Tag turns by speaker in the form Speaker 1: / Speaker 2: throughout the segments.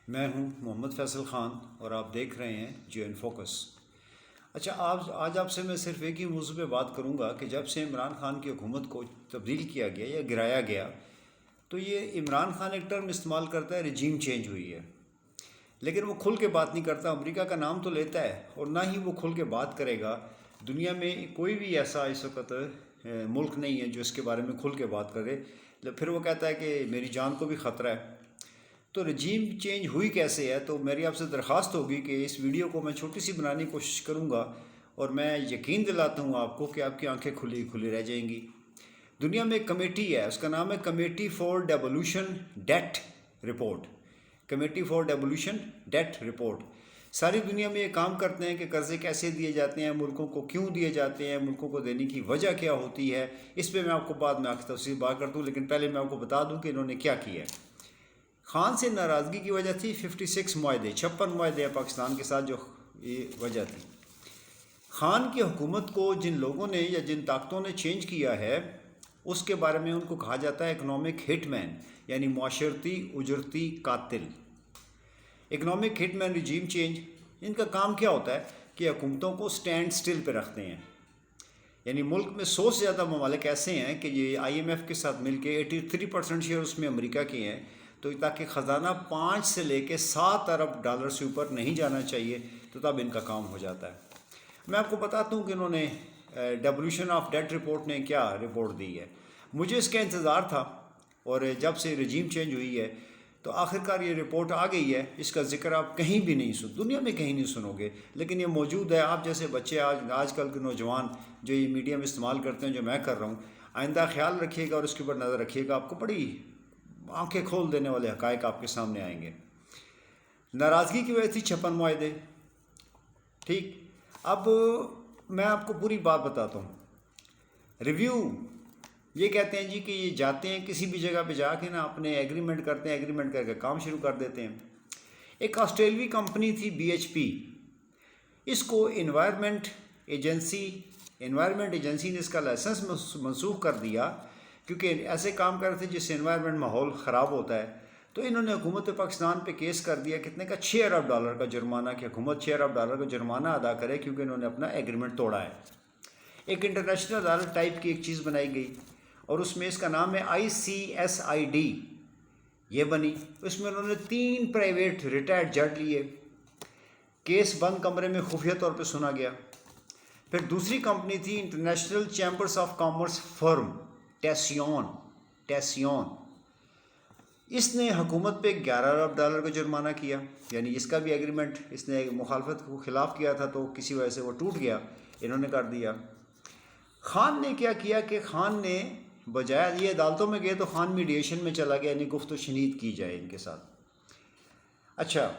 Speaker 1: میں ہوں محمد فیصل خان اور آپ دیکھ رہے ہیں جیو ان فوکس۔ اچھا، آج آپ سے میں صرف ایک ہی موضوع پہ بات کروں گا کہ جب سے عمران خان کی حکومت کو تبدیل کیا گیا یا گرایا گیا تو یہ عمران خان ایک ٹرم استعمال کرتا ہے رجیم چینج ہوئی ہے، لیکن وہ کھل کے بات نہیں کرتا۔ امریکہ کا نام تو لیتا ہے اور نہ ہی وہ کھل کے بات کرے گا۔ دنیا میں کوئی بھی ایسا اس وقت ملک نہیں ہے جو اس کے بارے میں کھل کے بات کرے، پھر وہ کہتا ہے کہ میری جان کو بھی خطرہ ہے۔ تو رجیم چینج ہوئی کیسے ہے؟ تو میری آپ سے درخواست ہوگی کہ اس ویڈیو کو میں چھوٹی سی بنانے کی کوشش کروں گا، اور میں یقین دلاتا ہوں آپ کو کہ آپ کی آنکھیں کھلی رہ جائیں گی۔ دنیا میں ایک کمیٹی ہے، اس کا نام ہے committee for devolution debt report. Committee for devolution debt report ساری دنیا میں یہ کام کرتے ہیں کہ قرضے کیسے دیے جاتے ہیں، ملکوں کو کیوں دیے جاتے ہیں، ملکوں کو دینے کی وجہ کیا ہوتی ہے۔ اس پہ میں آپ کو بعد میں تفصیل بات کرتا ہوں، لیکن پہلے میں آپ کو بتا دوں کہ انہوں نے کیا کیا ہے۔ خان سے ناراضگی کی وجہ تھی 56 معاہدے، 56 معاہدے ہیں پاکستان کے ساتھ، جو یہ وجہ تھی۔ خان کی حکومت کو جن لوگوں نے یا جن طاقتوں نے چینج کیا ہے اس کے بارے میں ان کو کہا جاتا ہے اکنامک ہٹ مین، یعنی معاشرتی اجرتی قاتل۔ اکنامک ہٹ مین رجیم چینج، ان کا کام کیا ہوتا ہے کہ حکومتوں کو سٹینڈ سٹل پہ رکھتے ہیں۔ یعنی ملک میں 100 سے زیادہ ممالک ایسے ہیں کہ یہ IMF کے ساتھ مل کے 83% شیئر اس میں امریکہ کے ہیں، تو تاکہ خزانہ 5 سے لے کے 7 ارب ڈالر سے اوپر نہیں جانا چاہیے، تو تب ان کا کام ہو جاتا ہے۔ میں آپ کو بتاتا ہوں کہ انہوں نے ڈیولوشن آف ڈیٹ رپورٹ نے کیا رپورٹ دی ہے۔ مجھے اس کا انتظار تھا، اور جب سے رجیم چینج ہوئی ہے تو آخرکار یہ رپورٹ آ گئی ہے۔ اس کا ذکر آپ کہیں بھی نہیں دنیا میں کہیں نہیں سنو گے، لیکن یہ موجود ہے۔ آپ جیسے بچے، آج کل کے نوجوان جو یہ میڈیم استعمال کرتے ہیں، جو میں کر رہا ہوں، آئندہ خیال رکھیے گا اور اس کے اوپر نظر رکھیے گا، آپ کو بڑی آنکھیں کھول دینے والے حقائق آپ کے سامنے آئیں گے۔ ناراضگی کی وجہ تھی 56 معاہدے، ٹھیک۔ اب میں آپ کو پوری بات بتاتا ہوں۔ ریویو یہ کہتے ہیں جی کہ یہ جاتے ہیں کسی بھی جگہ پہ جا کے نا اپنے ایگریمنٹ کرتے ہیں، ایگریمنٹ کر کے کام شروع کر دیتے ہیں۔ ایک آسٹریلوی کمپنی تھی BHP، اس کو انوائرمنٹ ایجنسی نے اس کا لائسنس منسوخ کر دیا، کیونکہ ایسے کام کر رہے تھے جس سے انوائرمنٹ ماحول خراب ہوتا ہے۔ تو انہوں نے حکومت پاکستان پہ کیس کر دیا، کتنے کا 6 ارب ڈالر کا جرمانہ، کہ حکومت 6 ارب ڈالر کا جرمانہ ادا کرے کیونکہ انہوں نے اپنا ایگریمنٹ توڑا ہے۔ ایک انٹرنیشنل عدالت ٹائپ کی ایک چیز بنائی گئی، اور اس میں اس کا نام ہے ICSID، یہ بنی۔ اس میں انہوں نے 3 پرائیویٹ ریٹائرڈ جج لیے۔ کیس بند کمرے میں خفیہ طور پہ سنا گیا۔ پھر دوسری کمپنی تھی انٹرنیشنل چیمبرز آف کامرس فرم، ٹیسیون۔ اس نے حکومت پہ 11 ارب ڈالر کا جرمانہ کیا، یعنی اس کا بھی ایگریمنٹ اس نے مخالفت کو خلاف کیا تھا، تو کسی وجہ سے وہ ٹوٹ گیا، انہوں نے کر دیا۔ خان نے کیا کیا کہ خان نے بجائے یہ عدالتوں میں گئے تو خان میڈیشن میں چلا گیا، یعنی گفت و شنید کی جائے ان کے ساتھ۔ اچھا،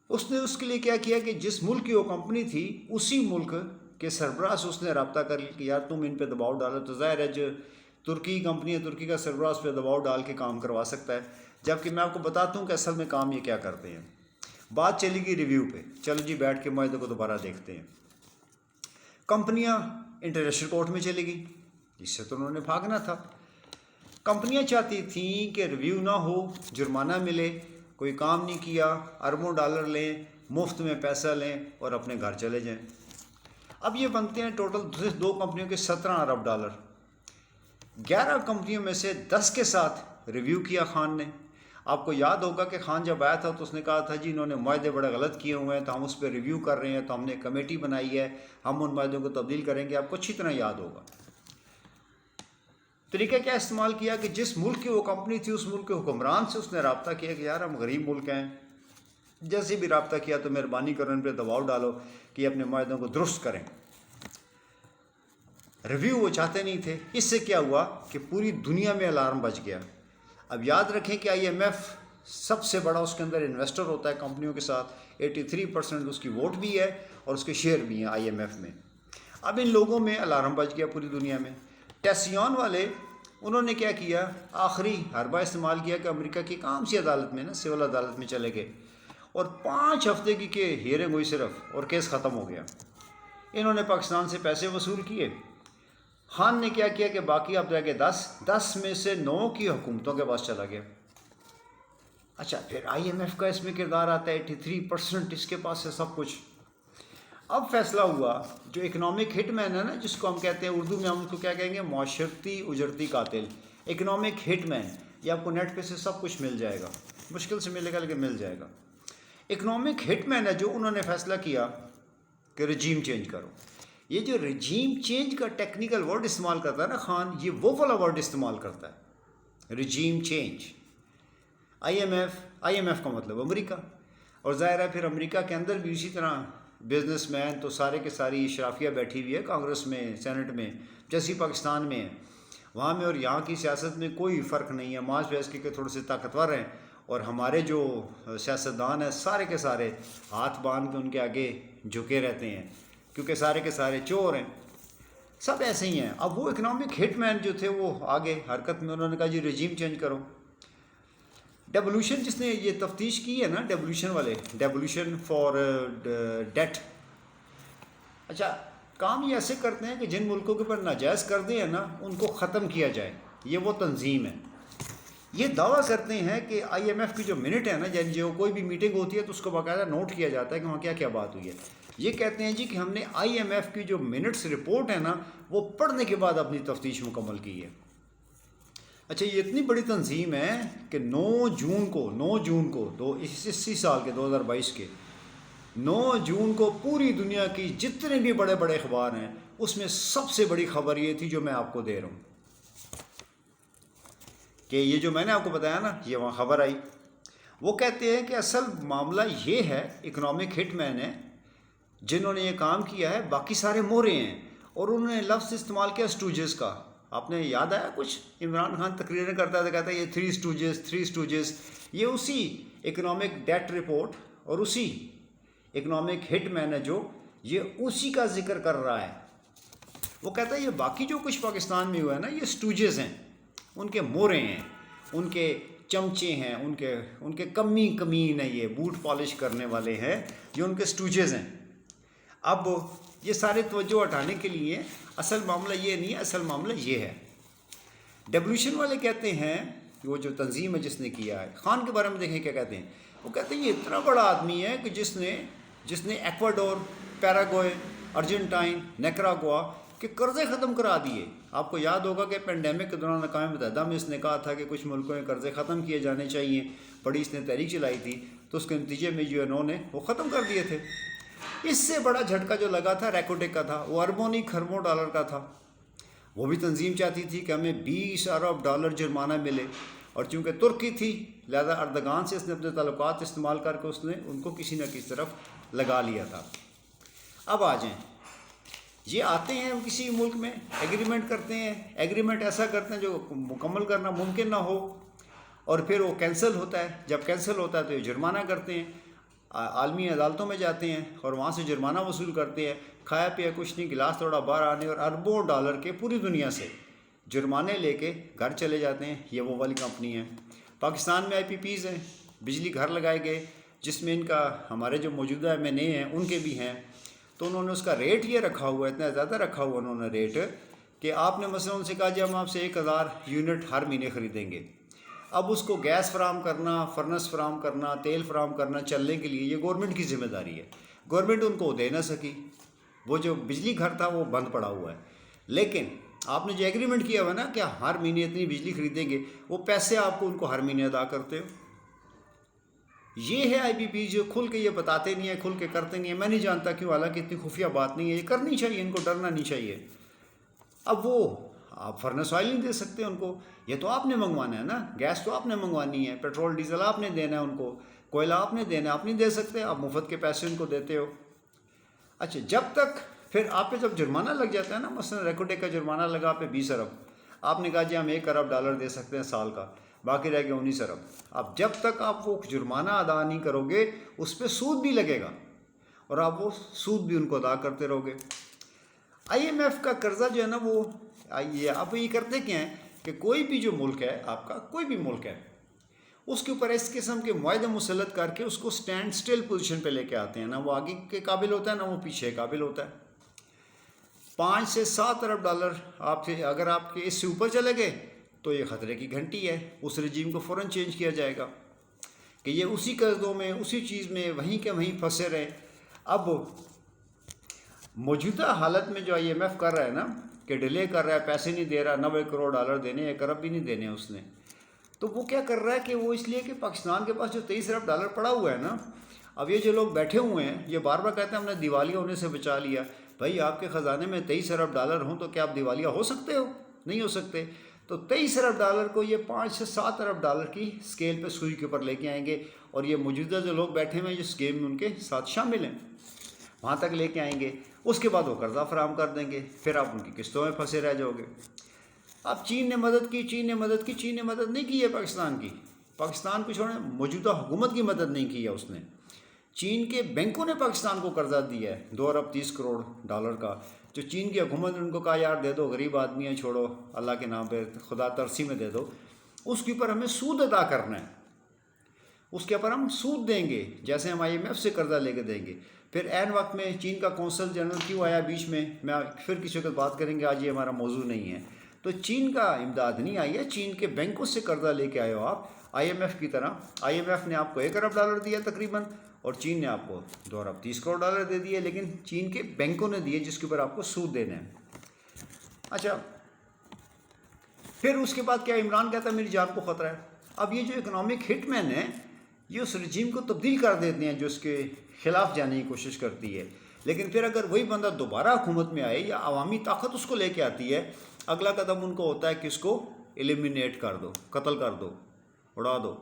Speaker 1: اس نے اس کے لیے کیا کیا کہ جس ملک کی وہ کمپنی تھی اسی ملک کے سربراہ سے اس نے رابطہ کر لیا کہ یار تم ان پہ دباؤ ڈالو، تو ظاہر ہے جو ترکی کمپنی ہے، ترکی کا سربراہ اس پہ دباؤ ڈال کے کام کروا سکتا ہے۔ جبکہ میں آپ کو بتاتا ہوں کہ اصل میں کام یہ کیا کرتے ہیں۔ بات چلی گئی ریویو پہ، چلو جی بیٹھ کے معاہدے کو دوبارہ دیکھتے ہیں۔ کمپنیاں انٹرنیشنل کورٹ میں چلی گئی، جس سے تو انہوں نے بھاگنا تھا۔ کمپنیاں چاہتی تھیں کہ ریویو نہ ہو، جرمانہ ملے، کوئی کام نہیں کیا، اربوں ڈالر لیں، مفت میں پیسہ لیں اور اپنے گھر چلے جائیں۔ اب یہ بنتے ہیں ٹوٹل 2 کمپنیوں کے 17 ارب ڈالر۔ 11 کمپنیوں میں سے 10 کے ساتھ ریویو کیا خان نے۔ آپ کو یاد ہوگا کہ خان جب آیا تھا تو اس نے کہا تھا جی انہوں نے معاہدے بڑے غلط کیے ہوئے ہیں، تو ہم اس پہ ریویو کر رہے ہیں، تو ہم نے کمیٹی بنائی ہے، ہم ان معاہدوں کو تبدیل کریں گے۔ آپ کو اچھی طرح یاد ہوگا طریقہ کیا استعمال کیا کہ جس ملک کی وہ کمپنی تھی اس ملک کے حکمران سے اس نے رابطہ کیا کہ یار ہم غریب ملک ہیں، جیسے بھی رابطہ کیا تو مہربانی کرو ان پہ دباؤ ڈالو کہ یہ اپنے معاہدوں کو درست کریں۔ ریویو وہ چاہتے نہیں تھے۔ اس سے کیا ہوا کہ پوری دنیا میں الارم بج گیا۔ اب یاد رکھیں کہ IMF سب سے بڑا اس کے اندر انویسٹر ہوتا ہے کمپنیوں کے ساتھ، 83% اس کی ووٹ بھی ہے اور اس کے شیئر بھی ہیں IMF میں۔ اب ان لوگوں میں الارم بج گیا پوری دنیا میں۔ ٹیسیون والے انہوں نے کیا کیا، آخری حربہ استعمال کیا کہ امریکہ کی عام سی عدالت میں نا، سول عدالت میں چلے گئے، اور 5 ہفتے کی ہیئرنگ ہوئی صرف، اور کیس ختم ہو گیا۔ انہوں نے پاکستان سے پیسے وصول کیے۔ خان نے کیا کیا کہ باقی اب جا کے 10 میں سے 9 کی حکومتوں کے پاس چلا گیا۔ اچھا پھر آئی ایم ایف کا اس میں کردار آتا ہے، 83% اس کے پاس ہے سب کچھ۔ اب فیصلہ ہوا جو اکنامک ہٹ مین ہے نا، جس کو ہم کہتے ہیں اردو میں ہم اس کو کیا کہیں گے، معاشرتی اجرتی قاتل، اکنامک ہٹ مین، یہ آپ کو نیٹ پہ سے سب کچھ مل جائے گا، مشکل سے ملے گا لیکن مل جائے گا۔ اکنامک ہٹ مین ہے جو انہوں نے فیصلہ کیا کہ رجیم چینج کرو۔ یہ جو رجیم چینج کا ٹیکنیکل ورڈ استعمال کرتا ہے نا خان، یہ وہ والا ورڈ استعمال کرتا ہے، regime change. I am F کا مطلب امریکہ، اور ظاہر ہے پھر امریکہ کے اندر بھی اسی طرح بزنس مین تو سارے کے ساری اشرافیہ بیٹھی ہوئی ہے کانگریس میں، سینٹ میں، جیسی پاکستان میں ہے، وہاں میں اور یہاں کی سیاست میں کوئی فرق نہیں ہے، ماس بیس کے تھوڑے سے طاقتور ہیں، اور ہمارے جو سیاستدان ہیں سارے کے سارے ہاتھ باندھ کے ان کے آگے جھکے رہتے ہیں، کیونکہ سارے کے سارے چور ہیں، سب ایسے ہی ہیں۔ اب وہ اکنامک ہٹ مین جو تھے وہ آگے حرکت میں، انہوں نے کہا جی رجیم چینج کرو۔ ڈیولیوشن جس نے یہ تفتیش کی ہے نا، ڈیولیوشن والے، ڈیولیوشن فار ڈیٹ، اچھا کام یہ ایسے کرتے ہیں کہ جن ملکوں کے اوپر ناجائز قرضے ہیں نا ان کو ختم کیا جائے، یہ وہ تنظیم ہے۔ یہ دعویٰ کرتے ہیں کہ آئی ایم ایف کی جو منٹ ہے نا، یعنی جو کوئی بھی میٹنگ ہوتی ہے تو اس کو باقاعدہ نوٹ کیا جاتا ہے کہ وہاں کیا کیا بات ہوئی ہے۔ یہ کہتے ہیں جی کہ ہم نے آئی ایم ایف کی جو منٹس رپورٹ ہے نا وہ پڑھنے کے بعد اپنی تفتیش مکمل کی ہے۔ اچھا یہ اتنی بڑی تنظیم ہے کہ 9 جون کو 80 سال کے 2022 کے 9 جون کو پوری دنیا کی جتنے بھی بڑے بڑے اخبار ہیں اس میں سب سے بڑی خبر یہ تھی جو میں آپ کو دے رہا ہوں، کہ یہ جو میں نے آپ کو بتایا نا یہ وہاں خبر آئی۔ وہ کہتے ہیں کہ اصل معاملہ یہ ہے، اکنامک ہٹ مین ہے جنہوں نے یہ کام کیا ہے، باقی سارے مورے ہیں، اور انہوں نے لفظ استعمال کیا اسٹوجز کا۔ آپ نے یاد آیا کچھ عمران خان تقریریں کرتا تھا، کہتا ہے یہ 3 اسٹوجز، یہ اسی اکنامک ڈیٹ رپورٹ اور اسی اکنامک ہٹ مین ہے جو یہ اسی کا ذکر کر رہا ہے۔ وہ کہتا ہے یہ باقی جو کچھ پاکستان میں ہوا ہے نا یہ اسٹوجز ہیں، ان کے مورے ہیں، ان کے چمچے ہیں، ان کے کمین ہیں، یہ بوٹ پالش کرنے والے ہیں، یہ ان کے اسٹوجز ہیں۔ اب یہ سارے توجہ ہٹانے کے لیے اصل معاملہ یہ نہیں ہے، اصل معاملہ یہ ہے۔ ڈیولیوشن والے کہتے ہیں کہ وہ جو تنظیم ہے جس نے کیا ہے، خان کے بارے میں دیکھیں کیا کہتے ہیں، وہ کہتے ہیں یہ اتنا بڑا آدمی ہے کہ جس نے ایکواڈور، پیراگوئے، ارجنٹائن، نیکراگوا کے قرضے ختم کرا دیے۔ آپ کو یاد ہوگا کہ پینڈیمک کے دوران اقوام متحدہ میں اس نے کہا تھا کہ کچھ ملکوں میں قرضے ختم کیے جانے چاہیے، بڑی اس نے تحریک چلائی تھی، تو اس کے نتیجے میں جو انہوں نے وہ ختم کر دیے تھے۔ اس سے بڑا جھٹکا جو لگا تھا ریکوٹیک کا تھا، وہ اربوں نہیں کھربوں ڈالر کا تھا۔ وہ بھی تنظیم چاہتی تھی کہ ہمیں 20 ارب ڈالر جرمانہ ملے، اور چونکہ ترکی تھی لہذا اردگان سے اس نے اپنے تعلقات استعمال کر کے اس نے ان کو کسی نہ کسی طرف لگا لیا تھا۔ اب آ جائیں، یہ آتے ہیں کسی ملک میں ایگریمنٹ کرتے ہیں، ایگریمنٹ ایسا کرتے ہیں جو مکمل کرنا ممکن نہ ہو، اور پھر وہ کینسل ہوتا ہے، جب کینسل ہوتا ہے تو یہ جرمانہ کرتے ہیں، عالمی عدالتوں میں جاتے ہیں اور وہاں سے جرمانہ وصول کرتے ہیں، کھایا پیا کچھ نہیں، گلاس توڑا باہر آنے، اور اربوں ڈالر کے پوری دنیا سے جرمانے لے کے گھر چلے جاتے ہیں۔ یہ وہ والی کمپنی ہے۔ پاکستان میں آئی پی پیز ہیں، بجلی گھر لگائے گئے جس میں ان کا ہمارے جو موجودہ ایم این اے ہیں ان کے بھی ہیں، تو انہوں نے اس کا ریٹ یہ رکھا ہوا ہے، اتنا زیادہ رکھا ہوا انہوں نے ریٹ کہ آپ نے مثلا ان سے کہا جی ہم آپ سے 1000 یونٹ ہر مہینے خریدیں گے، اب اس کو گیس فراہم کرنا، فرنس فراہم کرنا، تیل فراہم کرنا چلنے کے لیے یہ گورنمنٹ کی ذمہ داری ہے۔ گورنمنٹ ان کو دے نہ سکی، وہ جو بجلی گھر تھا وہ بند پڑا ہوا ہے، لیکن آپ نے جو ایگریمنٹ کیا ہوا ہے نا کہ ہر مہینے اتنی بجلی خریدیں گے، وہ پیسے آپ کو ان کو ہر مہینے ادا کرتے ہو۔ یہ ہے آئی پی پی جو کھل کے یہ بتاتے نہیں ہیں، کھل کے کرتے نہیں ہیں، میں نہیں جانتا کیوں، حالانکہ اتنی خفیہ بات نہیں ہے، یہ کرنی چاہیے، ان کو ڈرنا نہیں چاہیے۔ اب وہ آپ فرنس آئل نہیں دے سکتے ان کو، یہ تو آپ نے منگوانا ہے نا، گیس تو آپ نے منگوانی ہے، پیٹرول ڈیزل آپ نے دینا ہے ان کو، کوئلہ آپ نے دینا ہے، آپ نہیں دے سکتے، آپ مفت کے پیسے ان کو دیتے ہو۔ اچھا جب تک پھر آپ پہ جب جرمانہ لگ جاتا ہے نا، مثلا ریکوٹیک کا جرمانہ لگا آپ پہ 20 ارب، آپ نے کہا جی ہم 1 ارب ڈالر دے سکتے ہیں سال کا، باقی رہ گیا 19 ارب۔ اب جب تک آپ وہ جرمانہ ادا نہیں کرو گے اس پہ سود بھی لگے گا، اور آپ وہ سود بھی ان کو ادا کرتے رہو گے۔ آئی ایم ایف کا قرضہ جو ہے نا وہ آپ یہ کرتے کیا ہیں کہ کوئی بھی جو ملک ہے آپ کا، کوئی بھی ملک ہے، اس کے اوپر اس قسم کے معاہدے مسلط کر کے اس کو سٹینڈ سٹل پوزیشن پہ لے کے آتے ہیں، نہ وہ آگے کے قابل ہوتا ہے نہ وہ پیچھے قابل ہوتا ہے۔ 5 سے 7 ارب ڈالر آپ سے اگر آپ کے اس سے اوپر چلے گئے تو یہ خطرے کی گھنٹی ہے، اس رجیم کو فوراً چینج کیا جائے گا۔ کہ یہ اسی قرضوں میں اسی چیز میں وہیں کے وہیں پھنسے رہے۔ اب موجودہ حالت میں جو IMF کر رہا ہے نا کہ ڈیلے کر رہا ہے، پیسے نہیں دے رہا، 90 کروڑ ڈالر دینے، 1 ارب بھی نہیں دینے اس نے، تو وہ کیا کر رہا ہے کہ وہ اس لیے کہ پاکستان کے پاس جو 23 ارب ڈالر پڑا ہوا ہے نا، اب یہ جو لوگ بیٹھے ہوئے ہیں یہ بار بار کہتے ہیں ہم نے دیوالیہ ہونے سے بچا لیا۔ بھائی آپ کے خزانے میں 23 ارب ڈالر ہوں تو کیا آپ دیوالیہ ہو سکتے ہو؟ نہیں ہو سکتے۔ تو 23 ارب ڈالر کو یہ 5 سے 7 ارب ڈالر کی سکیل پہ سوئی کے اوپر لے کے آئیں گے، اور یہ موجودہ جو لوگ بیٹھے ہوئے ہیں جس گیم میں ان کے ساتھ شامل ہیں وہاں تک لے کے آئیں گے۔ اس کے بعد وہ قرضہ فراہم کر دیں گے، پھر آپ ان کی قسطوں میں پھنسے رہ جاؤ گے۔ اب چین نے مدد کی، چین نے مدد نہیں کی ہے پاکستان کی، پاکستان کو چھوڑیں، موجودہ حکومت کی مدد نہیں کی ہے اس نے۔ چین کے بینکوں نے پاکستان کو قرضہ دیا ہے 2 ارب 30 کروڑ ڈالر کا، جو چین کی حکومت نے ان کو کہا یار دے دو، غریب آدمی ہیں، چھوڑو اللہ کے نام پہ، خدا ترسی میں دے دو، اس کے اوپر ہمیں سود ادا کرنا ہے، اس کے اوپر ہم سود دیں گے جیسے ہم IMF سے قرضہ لے کے دیں گے۔ پھر عین وقت میں چین کا کونسل جنرل کیوں آیا بیچ میں پھر کسی وقت بات کریں گے، آج یہ ہمارا موضوع نہیں ہے۔ تو چین کا امداد نہیں آئی ہے، چین کے بینکوں سے قرضہ لے کے آئے ہو آپ IMF کی طرح۔ IMF نے آپ کو 1 ارب ڈالر دیا تقریباً، اور چین نے آپ کو 2 ارب 30 کروڑ ڈالر دے دیے، لیکن چین کے بینکوں نے دیے جس کے اوپر آپ کو سود دینا ہے۔ اچھا، پھر اس کے بعد کیا عمران کہتا ہے میری جان کو خطرہ ہے۔ اب یہ جو اکنامک ہٹ مین ہے یہ اس رجیم کو تبدیل کر دیتے ہیں جو اس کے خلاف جانے کی کوشش کرتی ہے، لیکن پھر اگر وہی بندہ دوبارہ حکومت میں آئے یا عوامی طاقت اس کو لے کے آتی ہے، اگلا قدم ان کو ہوتا ہے کہ اس کو ایلیمینیٹ کر دو، قتل کر دو، اڑا دو۔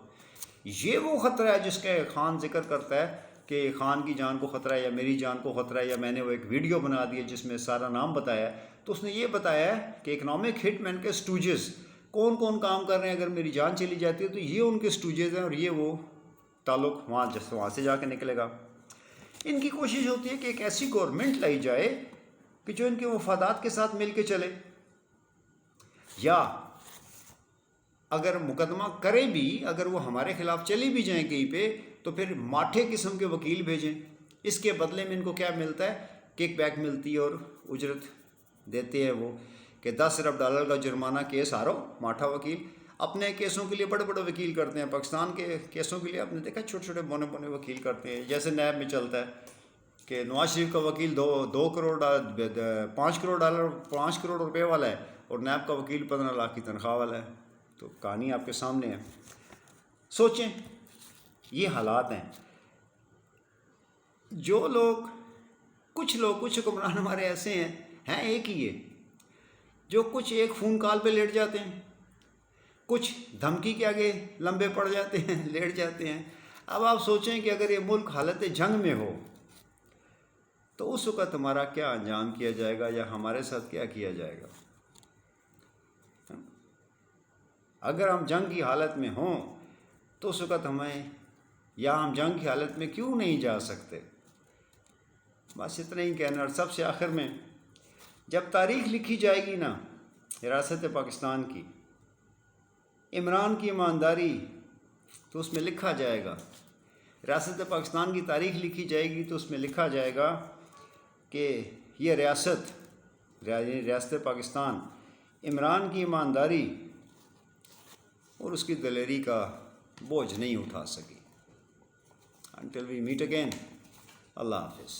Speaker 1: یہ وہ خطرہ ہے جس کا خان ذکر کرتا ہے کہ خان کی جان کو خطرہ ہے یا میری جان کو خطرہ ہے، یا میں نے وہ ایک ویڈیو بنا دی ہے جس میں سارا نام بتایا ہے، تو اس نے یہ بتایا ہے کہ اکنامک ہٹ مین کے سٹوجز کون کون کام کر رہے ہیں، اگر میری جان چلی جاتی ہے تو یہ ان کے سٹوجز ہیں، اور یہ وہ تعلق وہاں سے جا کے نکلے گا۔ ان کی کوشش ہوتی ہے کہ ایک ایسی گورنمنٹ لائی جائے کہ جو ان کے مفادات کے ساتھ مل کے چلے، یا اگر مقدمہ کرے بھی، اگر وہ ہمارے خلاف چلی بھی جائیں کہیں پہ، تو پھر ماٹھے قسم کے وکیل بھیجیں۔ اس کے بدلے میں ان کو کیا ملتا ہے؟ کک بیک ملتی ہے اور اجرت دیتے ہیں وہ کہ 10 ارب ڈالر کا جرمانہ، کیس ہارو، ماٹھا وکیل۔ اپنے کیسوں کے لیے بڑے بڑے وکیل کرتے ہیں، پاکستان کے کیسوں کے لیے آپ نے دیکھا چھوٹے چھوٹے بونے بونے وکیل کرتے ہیں، جیسے نیب میں چلتا ہے کہ نواز شریف کا وکیل 2 کروڑ 5 کروڑ روپے والا ہے، اور نیب کا وکیل 15 لاکھ کی تنخواہ والا ہے۔ تو کہانی آپ کے سامنے ہے۔ سوچیں، یہ حالات ہیں۔ جو لوگ کچھ حکمران ہمارے ایسے ہیں ایک ہی ہے، جو کچھ ایک فون کال پہ لیٹ جاتے ہیں، کچھ دھمکی کے آگے لمبے پڑ جاتے ہیں، لیٹ جاتے ہیں۔ اب آپ سوچیں کہ اگر یہ ملک حالت جنگ میں ہو تو اس وقت ہمارا کیا انجام کیا جائے گا، یا ہمارے ساتھ کیا کیا جائے گا۔ اگر ہم جنگ کی حالت میں ہوں تو اس وقت ہمیں، یا ہم جنگ کی حالت میں کیوں نہیں جا سکتے۔ بس اتنا ہی کہنا۔ اور سب سے آخر میں، جب تاریخ لکھی جائے گی نا ریاست پاکستان کی، عمران کی ایمانداری، تو اس میں لکھا جائے گا، ریاست پاکستان کی تاریخ لکھی جائے گی تو اس میں لکھا جائے گا کہ یہ ریاست پاکستان عمران کی ایمانداری اور اس کی دلیری کا بوجھ نہیں اٹھا سکی۔ Until we meet again, اللہ حافظ۔